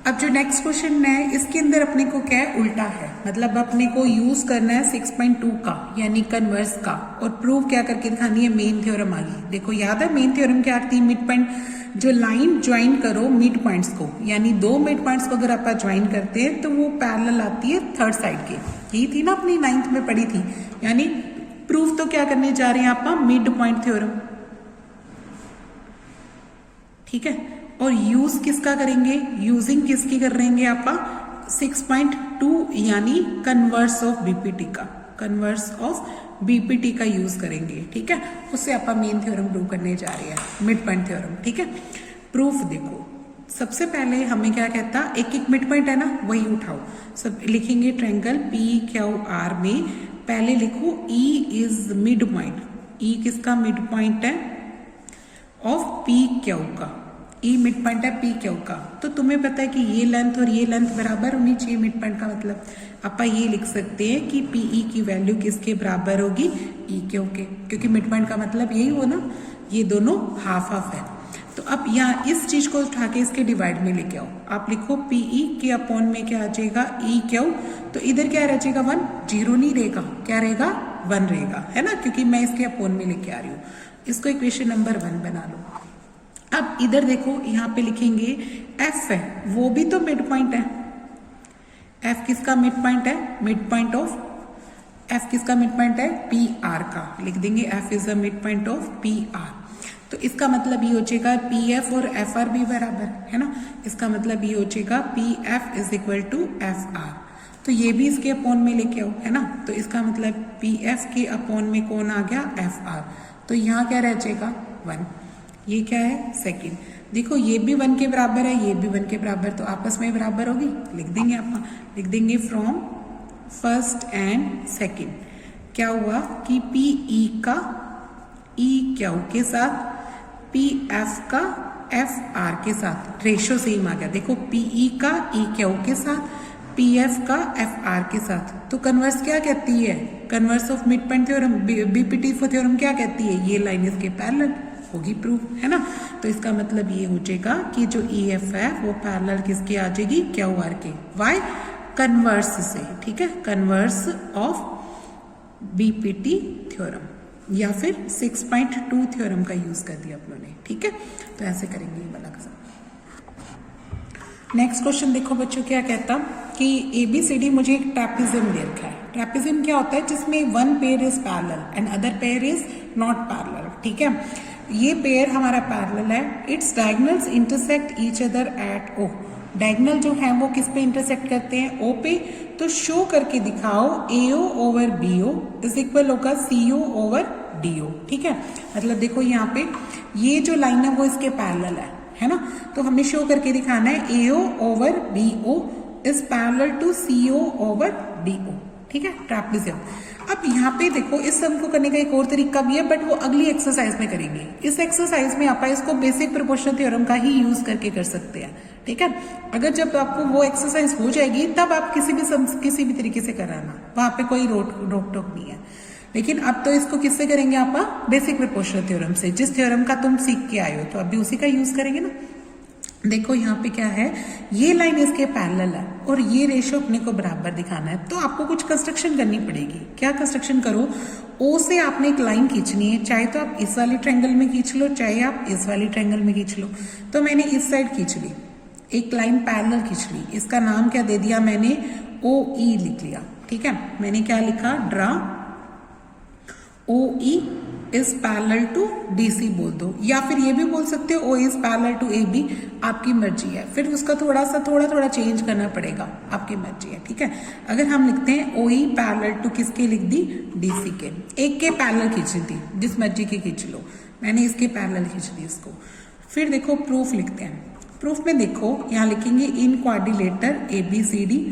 अब जो नेक्स्ट क्वेश्चन है इसके अंदर अपने को क्या है, उल्टा है। मतलब अपने को यूज करना है 6.2 का, यानी कन्वर्स का, और प्रूव क्या करके दिखानी है, मेन थ्योरम आ गई। देखो याद है मेन थ्योरम क्या आती है, मिड पॉइंट, जो लाइन ज्वाइन करो मिड पॉइंट्स को, यानी दो मिड पॉइंट्स को अगर आप ज्वाइन करते हैं तो वो पैरेलल आती है थर्ड साइड के। यही थी ना अपनी 9th में पढ़ी थी। यानी प्रूफ तो क्या करने जा रहे हैं आप, मिड पॉइंट थ्योरम। ठीक है, और यूज किसका करेंगे, यूजिंग किसकी कर रहेंगे आप, 6.2 यानी कन्वर्स ऑफ बीपीटी का, कन्वर्स ऑफ बीपीटी का यूज करेंगे। ठीक है, उससे आप मेन थ्योरम प्रूव करने जा रहे हैं, मिड पॉइंट थ्योरम। ठीक है, प्रूफ देखो सबसे पहले हमें क्या कहता, एक एक मिड पॉइंट है ना, वही उठाओ। सब लिखेंगे ट्रायंगल PQR में पहले लिखो E is mid point. E किसका मिड पॉइंट है, ऑफ PQ का। E मिड पॉइंट है PQ का। तो तुम्हें पता है कि ये लेंथ और ये लेंथ बराबर होनी चाहिए मिड पॉइंट का। मतलब आप ये लिख सकते हैं कि PE की वैल्यू किसके बराबर होगी, EQ के, क्योंकि मिड पॉइंट का मतलब यही हो ना, ये दोनों हाफ हाफ है। तो अब यहाँ इस चीज को उठा के इसके डिवाइड में लेके आओ। आप लिखो PE के अपॉन में क्या आ जाएगा, EQ। तो इधर क्या रह जाएगा, 1, 0 नहीं रहेगा, क्या रहेगा, 1 रहेगा, है ना, क्योंकि मैं इसके अपॉन में लेके आ रही हूँ। इसको इक्वेशन नंबर 1 बना लो। अब इधर देखो यहाँ पे लिखेंगे F है, वो भी तो मिड पॉइंट है। F किसका मिड पॉइंट है, मिड पॉइंट ऑफ, F किसका मिड पॉइंट है, PR का। लिख देंगे F is the mid point of PR। तो इसका मतलब ये हो जाएगा PF और FR भी बराबर, है ना। इसका मतलब ये हो जाएगा PF is equal to FR। तो ये भी इसके अपॉन में लेके आओ, है ना। तो इसका मतलब PF के अपॉन में कौन आ गया, FR। तो यहाँ क्या रह जाएगा, 1। ये क्या है, सेकंड। देखो ये भी 1 के बराबर है, ये भी 1 के बराबर, तो आपस में बराबर होगी। लिख देंगे आप, लिख देंगे फ्रॉम फर्स्ट एंड सेकंड। क्या हुआ कि PE का EQ के साथ, PF का FR के साथ रेशियो सेम आ गया। देखो PE का EQ के साथ, PF का FR के साथ। तो कन्वर्स क्या कहती है, converse of mid point theorem, BPT theorem क्या कहती है, ये लाइन इसके पैरेलल होगी, प्रूफ, है ना। तो इसका मतलब ये हो जाएगा कि जो EF है वो पैरेलल किसके आ जाएगी, QR के। वाई, कन्वर्स से। ठीक है, कन्वर्स ऑफ बीपीटी थ्योरम, या फिर 6.2 थ्योरम का यूज कर दिया अपनों ने। ठीक है, तो ऐसे करेंगे ये वाला कसम। नेक्स्ट क्वेश्चन देखो बच्चों, क्या कहता कि ABCD मुझे एक ट्रेपेजियम दे रखा है। ट्रेपेजियम क्या होता है, जिसमें one pair is parallel and other pair is not parallel. ठीक है, ये पेयर हमारा पैरेलल है। It's diagonals intersect each other at O। Diagonal जो है वो किस पे इंटरसेक्ट करते हैं, O पे। तो शो करके दिखाओ AO over BO is equal होगा CO ओवर DO। ठीक है, मतलब देखो यहाँ पे ये जो लाइन है वो इसके पैरेलल है ना। तो हमें शो करके दिखाना है AO over BO is parallel to CO over DO। ठीक है, ट्रेपेजियम। अब यहाँ पे देखो इस सम को करने का एक और तरीका भी है, बट वो अगली एक्सरसाइज में करेंगे। इस एक्सरसाइज में आप इसको बेसिक प्रोपोर्शनल थ्योरम का ही यूज करके कर सकते हैं। ठीक है, अगर जब आपको वो एक्सरसाइज हो जाएगी तब आप किसी भी तरीके से कराना, वहां पे कोई रोक टोक नहीं है। लेकिन अब तो इसको किससे करेंगे आप, बेसिक प्रोपोर्शनल थ्योरम से। जिस थ्योरम का तुम सीख के आए हो तो अभी उसी का यूज करेंगे ना। देखो यहाँ पे क्या है, ये लाइन इसके पैरेलल है और ये रेशो अपने को बराबर दिखाना है, तो आपको कुछ कंस्ट्रक्शन करनी पड़ेगी। क्या कंस्ट्रक्शन करो, ओ से आपने एक लाइन खींचनी है, चाहे तो आप इस वाली ट्रायंगल में खींच लो, चाहे आप इस वाली ट्रायंगल में खींच लो। तो मैंने इस साइड खींच ली, एक लाइन पैरेलल खींच ली, इसका नाम क्या दे दिया मैंने, ओ ई लिख लिया। ठीक है, मैंने क्या लिखा, draw O E is parallel to DC बोल दो, या फिर ये भी बोल सकते हो O is parallel to A B, आपकी मर्जी है। फिर उसका थोड़ा चेंज करना पड़ेगा, आपकी मर्जी है। ठीक है, अगर हम लिखते हैं ओ ई पैरेलल टू किसके लिख दी, डीसी के, एक के पैरेलल खींची थी, जिस मर्जी की खींच लो, मैंने इसके पैरेलल खींच दी इसको। फिर देखो प्रूफ लिखते हैं, प्रूफ में देखो यहाँ लिखेंगे in quadrilateral A B C D,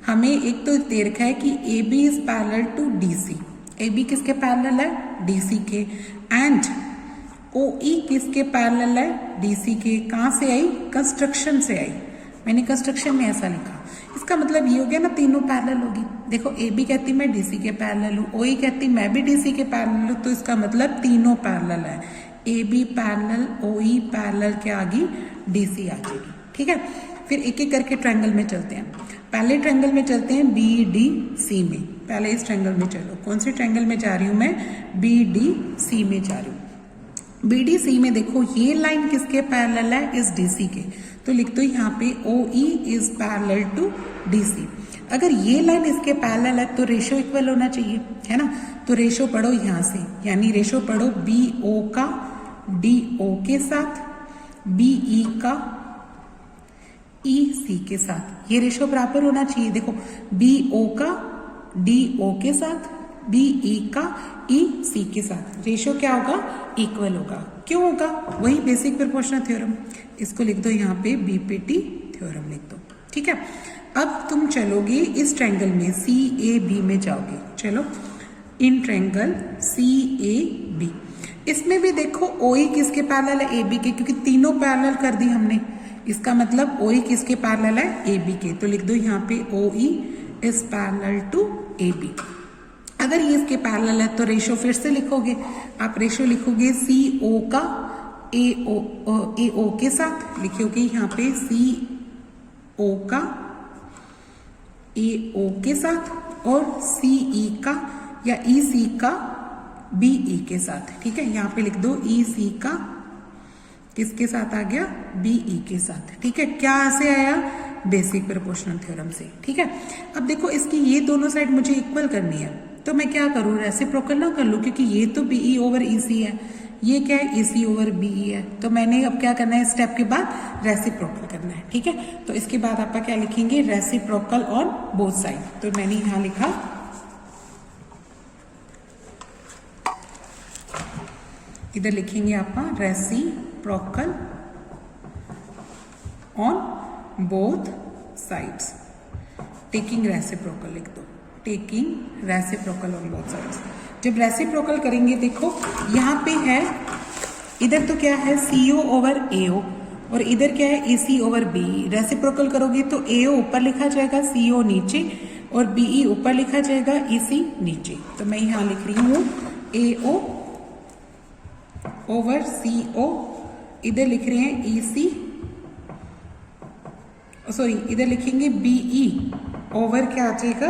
हमें एक तो दे रखा है कि A B is parallel to DC, A B किसके पैरेलल है, डीसी के, एंड ओ ई किसके पैरेलल है, डीसी के। कहाँ से आई, कंस्ट्रक्शन से आई, मैंने कंस्ट्रक्शन में ऐसा लिखा। इसका मतलब ये हो गया ना, तीनों पैरेलल होगी। देखो ए बी कहती मैं डीसी के पैरेलल हूँ, ओ ई कहती मैं भी डीसी के पैरेलल हूँ, तो इसका मतलब तीनों पैरेलल है, A B parallel O E parallel के आगे डीसी आ जाएगी। ठीक है, फिर एक एक करके ट्रायंगल में चलते हैं। पहले ट्रायंगल में चलते हैं बी डी सी में, पहले इस ट्रायंगल में चलो। कौन से ट्रायंगल में जा रही हूं मैं, बी डी सी में जा रही हूँ। बी डी सी में देखो ये लाइन किसके पैरेलल है, इस डीसी के, तो लिख दो यहाँ पे O E is parallel to DC. अगर ये लाइन इसके पैरेलल है तो रेशो इक्वल होना चाहिए, है ना। तो रेशो पढ़ो यहाँ से, यानी रेशो पढ़ो बी ओ का डी ओ के साथ, बी ई का ई सी के साथ, ये रेशो बराबर होना चाहिए। देखो बी ओ का डी ओ के साथ, बी ई का ई सी के साथ, रेशो क्या होगा, इक्वल होगा। क्यों होगा, वही बेसिक प्रोपोर्शनल थ्योरम, इसको लिख दो यहाँ पे बीपीटी थ्योरम लिख दो। ठीक है, अब तुम चलोगे इस ट्रायंगल में सी ए बी में जाओगे, चलो in triangle C A B, इसमें भी देखो ओ ई किसके पैरेलल है, ए बी के, क्योंकि तीनों पैरेलल कर दी हमने, इसका मतलब ओ ई किसके पैरेलल है, ए बी के, तो लिख दो यहाँ पे O E is parallel to A B. अगर ये इसके पैरेलल है तो रेशो फिर से लिखोगे आप, रेशो लिखोगे सी ओ का ए ओ के साथ, लिखोगे यहाँ पे सी ओ का ए ओ के साथ, और सी ई का या ई सी का बी ई के साथ। ठीक है, यहाँ पे लिख दो ई सी का किसके साथ आ गया, बी ई के साथ। ठीक है, क्या से आया, बेसिक प्रोपोर्शनल थ्योरम से। ठीक है, अब देखो इसकी ये दोनों साइड मुझे इक्वल करनी है, तो मैं क्या करूँ, रेसिप्रोकल ना कर लूँ, क्योंकि ये तो बी ई ओवर ई सी है, ये क्या है, ई सी ओवर बी ई है, तो मैंने अब क्या करना है, स्टेप के बाद रेसिप्रोकल करना है। ठीक है, तो इसके बाद आप क्या लिखेंगे, रेसिप्रोकल ऑन बोथ साइड, तो मैंने यहाँ लिखा इधर लिखेंगे आप reciprocal on both sides, taking reciprocal लिख दो, taking reciprocal on both sides. जब रेसिप्रोकल करेंगे देखो यहाँ पे है, इधर तो क्या है CO ओवर AO, और इधर क्या है AC ओवर BE। रेसिप्रोकल करोगे तो AO ऊपर लिखा जाएगा, CO नीचे, और BE ऊपर लिखा जाएगा, EC नीचे। तो मैं यहाँ लिख रही हूँ AO ओवर CO, इधर लिख रहे हैं EC, सॉरी इधर लिखेंगे BE ओवर क्या आ जाएगा,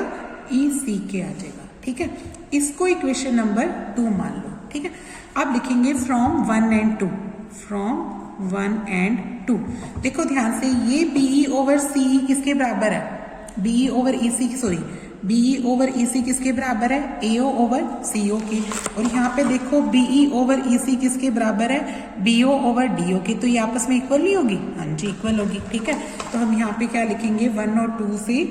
EC के आ जाएगा। ठीक है, इसको इक्वेशन नंबर 2 मान लो। ठीक है, अब लिखेंगे फ्रॉम 1 एंड 2, फ्रॉम 1 एंड 2। देखो ध्यान से, ये BE ओवर CE किसके बराबर है, BE over EC, sorry BE over EC किसके बराबर है, AO ओवर CO के, और यहाँ पे देखो BE ओवर EC किसके बराबर है, BO ओवर DO के, तो ये आपस में इक्वल नहीं होगी, हाँ जी इक्वल होगी। ठीक है, तो हम यहाँ पे क्या लिखेंगे 1 और 2 से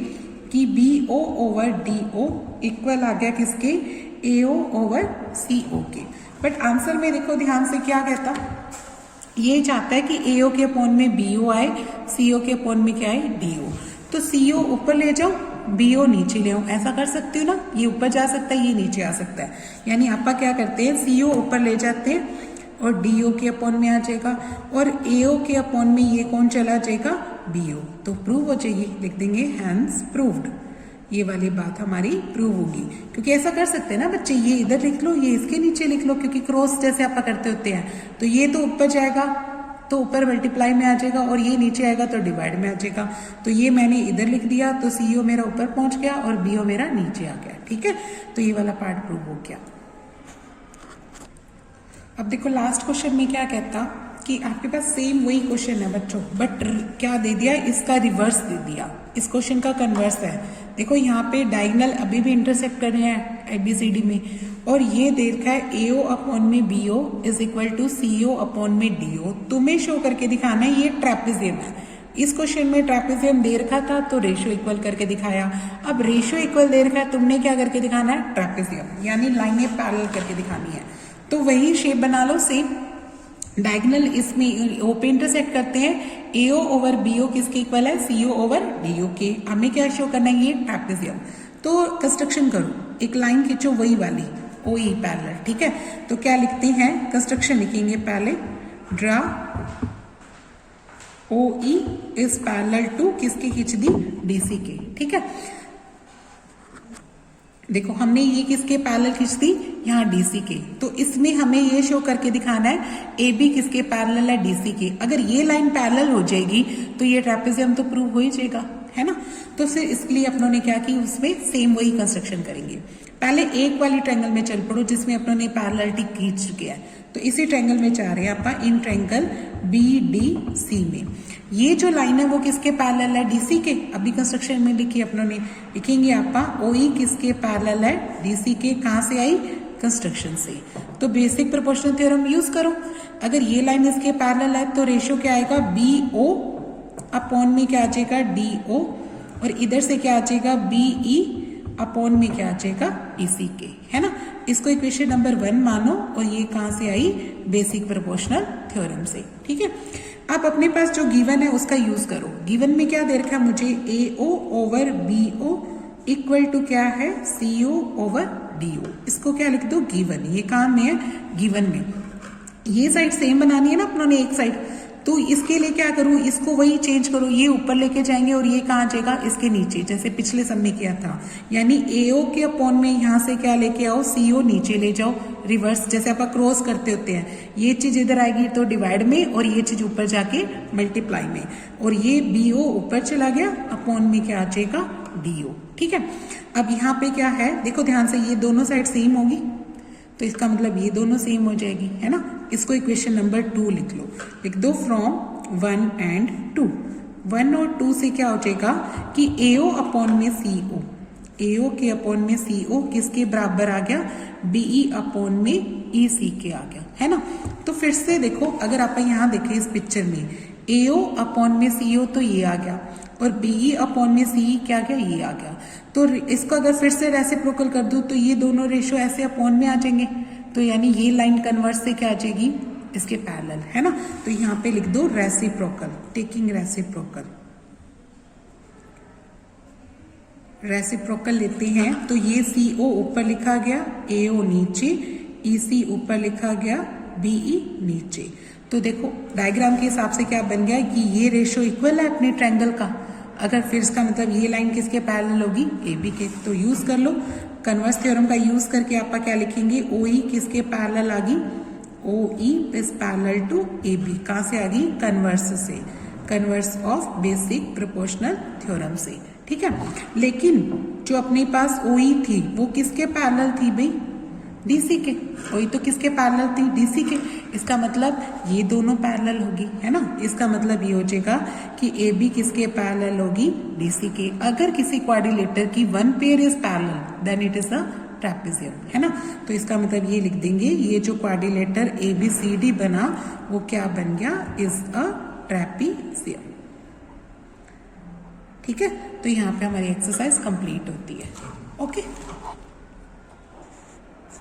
कि BO ओवर DO इक्वल आ गया किसके, AO ओवर CO के। बट आंसर में देखो ध्यान से क्या कहता, ये चाहता है कि AO के अपॉन में BO आए, CO के अपॉन में क्या आए, DO। तो CO ऊपर ले जाओ, BO नीचे ले आओ, ऐसा कर सकते हो ना, ये ऊपर जा सकता है, ये नीचे आ सकता है, यानी आप क्या करते हैं, CO ऊपर ले जाते हैं और DO के अपॉन में आ जाएगा, और AO के अपॉन में ये कौन चला जाएगा, BO, तो प्रूव हो जाएगी, लिख देंगे हैंस प्रूव्ड। ये वाली बात हमारी प्रूव होगी, क्योंकि ऐसा कर सकते हैं ना बच्चे, ये इधर लिख लो, ये इसके नीचे लिख लो, क्योंकि क्रॉस जैसे आप करते होते हैं, तो ये तो ऊपर जाएगा तो ऊपर मल्टीप्लाई में आ जाएगा और ये नीचे आएगा तो डिवाइड में आ जाएगा। तो ये मैंने इधर लिख दिया तो CO मेरा ऊपर पहुंच गया और BO मेरा नीचे आ गया। ठीक है, तो ये वाला पार्ट प्रूव हो गया। अब देखो लास्ट क्वेश्चन में क्या कहता कि आपके पास सेम वही क्वेश्चन है बच्चों, बट क्या दे दिया, इसका रिवर्स दे दिया। इस क्वेश्चन का कन्वर्स है। देखो यहाँ पे डायगोनल अभी भी इंटरसेक्ट कर रहे हैं ABCD में, और ये दे रखा है AO अपॉन में BO is equal to CO upon में DO। तुम्हें शो करके दिखाना है ये ट्रेपेजियम है। इस क्वेश्चन में ट्रेपेजियम दे रखा था तो रेशियो इक्वल करके दिखाया। अब रेशियो इक्वल दे रखा है, तुमने क्या करके दिखाना है, ट्रेपेजियम यानी लाइनें पैरेलल करके दिखानी है। तो वही शेप बना लो सेम। डायगोनल इसमें O पे इंटरसेक्ट करते हैं। AO ओवर BO किसके इक्वल है, CO ओवर DO के। हमें क्या शो करना है, ये ट्रेपेजियम। तो कंस्ट्रक्शन करो, एक लाइन खींचो वही वाली OE पैरेलल। ठीक है, तो क्या लिखते हैं, कंस्ट्रक्शन लिखेंगे पहले, draw OE is parallel to किसके खींच दी, DC के। ठीक है, देखो हमने ये किसके पैरेलल खींच दी, यहाँ DC के। तो इसमें हमें ये शो करके दिखाना है AB किसके पैरेलल है, DC के। अगर ये लाइन पैरेलल हो जाएगी तो ये ट्रेपेजियम तो प्रूव हो ही जाएगा, है ना। तो फिर इसके लिए अपनों ने क्या की, उसमें सेम वही कंस्ट्रक्शन करेंगे। पहले एक वाली ट्रायंगल में चल पड़ो जिसमें अपनों ने पैरेललिटी खींच चुके हैं। तो इसी ट्रायंगल में जा रहे हैं आप, इन ट्रायंगल BDC में। ये जो लाइन है वो किसके पैरेलल है, DC के। अभी कंस्ट्रक्शन में लिखी अपनों ने, लिखेंगे आप OE किसके पैरेलल है, DC के। कहाँ से आई, कंस्ट्रक्शन से। तो बेसिक प्रोपोर्शनल थ्योरम यूज करो। अगर ये लाइन इसके पैरेलल है तो रेशियो क्या आएगा, BO अपॉन में क्या आ जाएगा, DO, और इधर से क्या आ जाएगा, BE अपॉन में क्या आ जाएगा, EC के, है ना। इसको इक्वेशन नंबर 1 मानो, और ये कहाँ से आई, बेसिक प्रोपोर्शनल थ्योरम से। ठीक है, आप अपने पास जो गिवन है उसका यूज करो। गिवन में क्या दे रखा है मुझे, AO over BO equal to क्या है, CO ओवर DO। इसको क्या लिख दो, गिवन। ये कहाँ में है, गिवन में। ये साइड सेम बनानी है ना अपनों ने, एक साइड। तो इसके लिए क्या करूं, इसको वही चेंज करो, ये ऊपर लेके जाएंगे और ये कहाँ जाएगा, इसके नीचे, जैसे पिछले सब में किया था। यानी AO के अपॉन में यहाँ से क्या लेके आओ, CO नीचे ले जाओ, रिवर्स, जैसे आप क्रॉस करते होते हैं। ये चीज इधर आएगी तो डिवाइड में, और ये चीज ऊपर जाके मल्टीप्लाई में, और ये BO ऊपर चला गया, अपॉन में क्या आ जाएगा, DO। ठीक है, अब यहाँ पे क्या है, देखो ध्यान से, ये दोनों साइड सेम होगी तो इसका मतलब ये दोनों सेम हो जाएगी, है ना। इसको इक्वेशन नंबर 2 लिख लो, लिख दो फ्रॉम 1 एंड 2। 1 और 2 से क्या हो जाएगा कि AO अपॉन में CO, AO के अपॉन में CO किसके बराबर आ गया, BE अपॉन में EC के आ गया, है ना। तो फिर से देखो, अगर आप यहाँ देखें इस पिक्चर में, AO अपॉन में CO तो ये आ गया, और BE अपॉन में CE क्या गया, ये आ गया। तो इसको अगर फिर से रेसिप्रोकल कर दूं तो ये दोनों रेशियो ऐसे अपॉन में आ जाएंगे। तो यानी ये लाइन कन्वर्स से क्या आ जाएगी, इसके पैरेलल, है ना। तो यहाँ पे लिख दो रेसिप्रोकल, टेकिंग रेसिप्रोकल। रेसिप्रोकल लेते हैं तो ये CO ऊपर लिखा गया, AO नीचे, EC ऊपर लिखा गया, BE नीचे। तो देखो डायग्राम के हिसाब से क्या बन गया कि ये रेशियो इक्वल है अपने ट्रायंगल का। अगर फिर इसका मतलब ये लाइन किसके पैरेलल होगी, AB के। तो यूज कर लो कन्वर्स थ्योरम का यूज करके। आप क्या लिखेंगे, OE किसके पैरेलल आ गई, OE is parallel to AB। कहाँ से आ गई, कन्वर्स से, converse of basic proportional theorem से। ठीक है, लेकिन जो अपने पास OE थी वो किसके पैरेलल थी भाई, DC के। OE तो किसके पैरेलल थी, DC के। इसका मतलब ये दोनों पैरेलल होगी, है ना। इसका मतलब ये हो जाएगा कि AB किसके पैरेलल होगी, DC के। अगर किसी क्वाड्रिलेटर की one pair is parallel then it is a trapezium, है ना। तो इसका मतलब ये लिख देंगे, ये जो क्वाड्रिलेटर ABCD बना वो क्या बन गया, इज अ ट्रेपेजियम। ठीक है, तो यहाँ पे हमारी एक्सरसाइज कंप्लीट होती है। ओके।